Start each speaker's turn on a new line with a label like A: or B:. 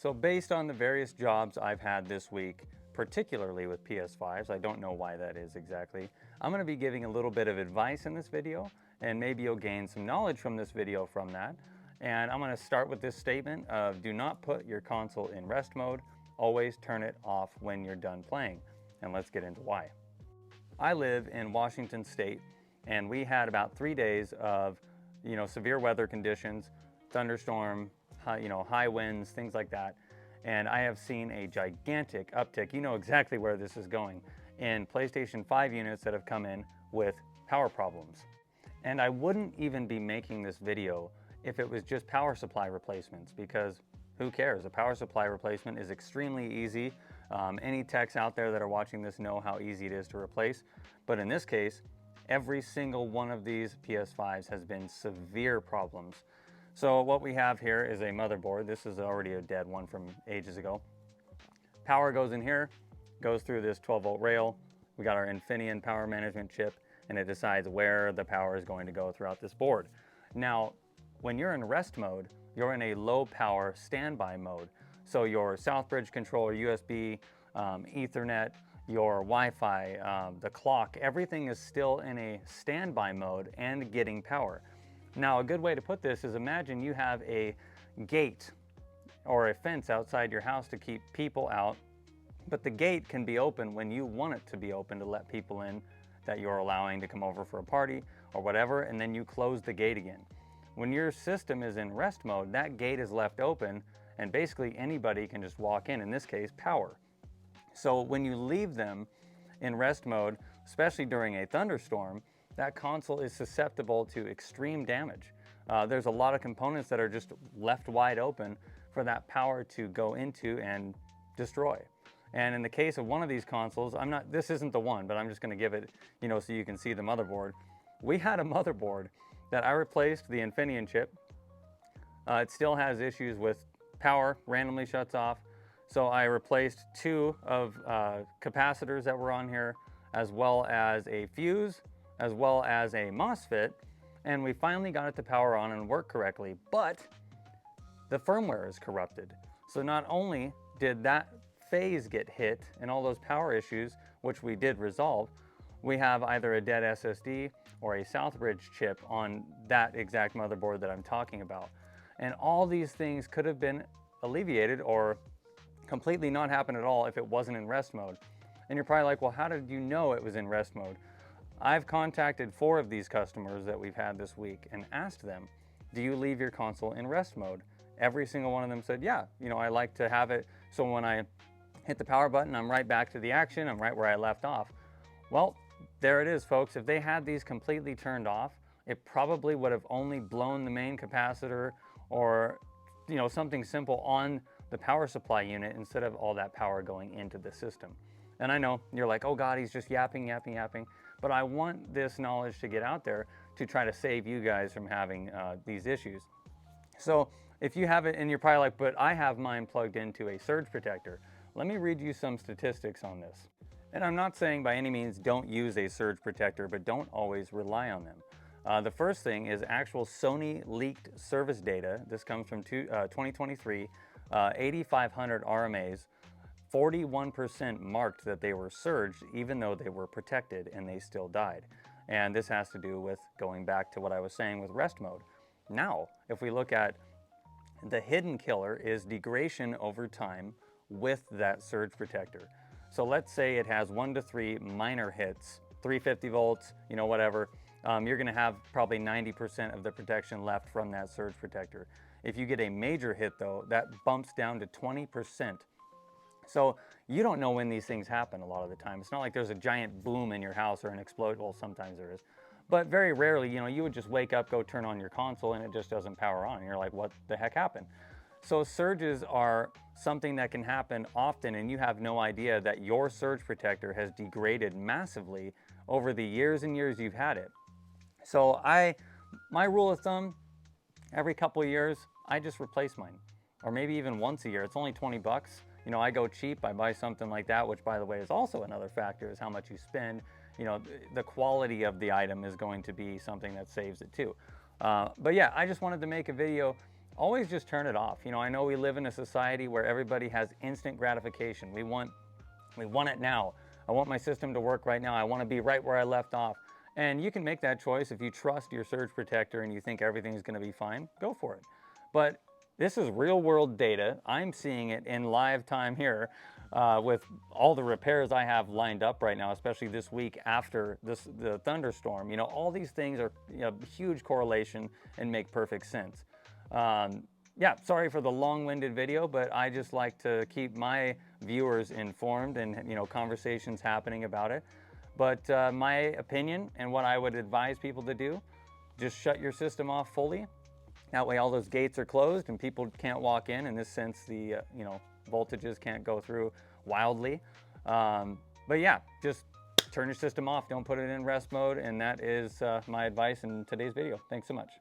A: So based on the various jobs I've had this week, particularly with PS5s, I don't know why that is exactly, I'm going to be giving a little bit of advice in this video, and maybe you'll gain some knowledge from this video from that. And I'm going to start with this statement of do not put your console in rest mode, always turn it off when you're done playing. And let's get into why. I live in Washington State, and we had about 3 days of severe weather conditions, thunderstorm, high winds, things like that. And I have seen a gigantic uptick, you know exactly where this is going, in PlayStation 5 units that have come in with power problems. And I wouldn't even be making this video if it was just power supply replacements, because who cares? A power supply replacement is extremely easy. Any techs out there that are watching this know how easy it is to replace. But in this case, every single one of these PS5s has been severe problems. So what we have here is a motherboard. This is already a dead one from ages ago. Power goes in here, goes through this 12-volt rail. We got our Infineon power management chip, and it decides where the power is going to go throughout this board. Now, when you're in rest mode, you're in a low power standby mode. So your Southbridge controller, USB, Ethernet, your Wi-Fi, the clock, everything is still in a standby mode and getting power. Now, a good way to put this is imagine you have a gate or a fence outside your house to keep people out, but the gate can be open when you want it to be open to let people in that you're allowing to come over for a party or whatever, and then you close the gate again. When your system is in rest mode, that gate is left open and basically anybody can just walk in this case, power. So when you leave them in rest mode, especially during a thunderstorm, that console is susceptible to extreme damage. There's a lot of components that are just left wide open for that power to go into and destroy. And in the case of one of these consoles, this isn't the one, but I'm just gonna give it, so you can see the motherboard. We had a motherboard that I replaced the Infineon chip. It still has issues with power, randomly shuts off. So I replaced 2 of capacitors that were on here, as well as a fuse, as well as a MOSFET, and we finally got it to power on and work correctly, but the firmware is corrupted. So not only did that phase get hit and all those power issues, which we did resolve, we have either a dead SSD or a Southbridge chip on that exact motherboard that I'm talking about. And all these things could have been alleviated or completely not happen at all if it wasn't in rest mode. And you're probably like, well, how did you know it was in rest mode? I've contacted 4 of these customers that we've had this week and asked them, do you leave your console in rest mode? Every single one of them said, yeah, I like to have it so when I hit the power button, I'm right back to the action, I'm right where I left off. Well, there it is, folks. If they had these completely turned off, it probably would have only blown the main capacitor or something simple on the power supply unit instead of all that power going into the system. And I know you're like, oh God, he's just yapping. But I want this knowledge to get out there to try to save you guys from having these issues. So if you have it and you're probably like, but I have mine plugged into a surge protector. Let me read you some statistics on this. And I'm not saying by any means don't use a surge protector, but don't always rely on them. The first thing is actual Sony leaked service data. This comes from 2023, 8,500 RMAs. 41% marked that they were surged even though they were protected and they still died. And this has to do with going back to what I was saying with rest mode. Now, if we look at the hidden killer is degradation over time with that surge protector. So let's say it has 1 to 3 minor hits, 350 volts, whatever. You're gonna have probably 90% of the protection left from that surge protector. If you get a major hit though, that bumps down to 20%. So you don't know when these things happen a lot of the time. It's not like there's a giant boom in your house or an explosion. Well, sometimes there is. But very rarely, you would just wake up, go turn on your console, and it just doesn't power on. And you're like, what the heck happened? So surges are something that can happen often, and you have no idea that your surge protector has degraded massively over the years and years you've had it. So my rule of thumb, every couple of years, I just replace mine. Or maybe even once a year. It's only 20 bucks. I go cheap, I buy something like that, which by the way is also another factor, is how much you spend. The quality of the item is going to be something that saves it too. But yeah, I just wanted to make a video always just turn it off. You know, I know we live in a society where everybody has instant gratification. We want it now. I want my system to work right now. I want to be right where I left off. And you can make that choice if you trust your surge protector and you think everything's going to be fine, go for it. But this is real world data. I'm seeing it in live time here with all the repairs I have lined up right now, especially this week after the thunderstorm. You know, all these things are, you know, huge correlation and make perfect sense. Yeah, sorry for the long-winded video, but I just like to keep my viewers informed and, you know, conversations happening about it. But my opinion and what I would advise people to do, just shut your system off fully. That way all those gates are closed and people can't walk in. In this sense, the you know, voltages can't go through wildly. But yeah, just turn your system off. Don't put it in rest mode. And that is my advice in today's video. Thanks so much.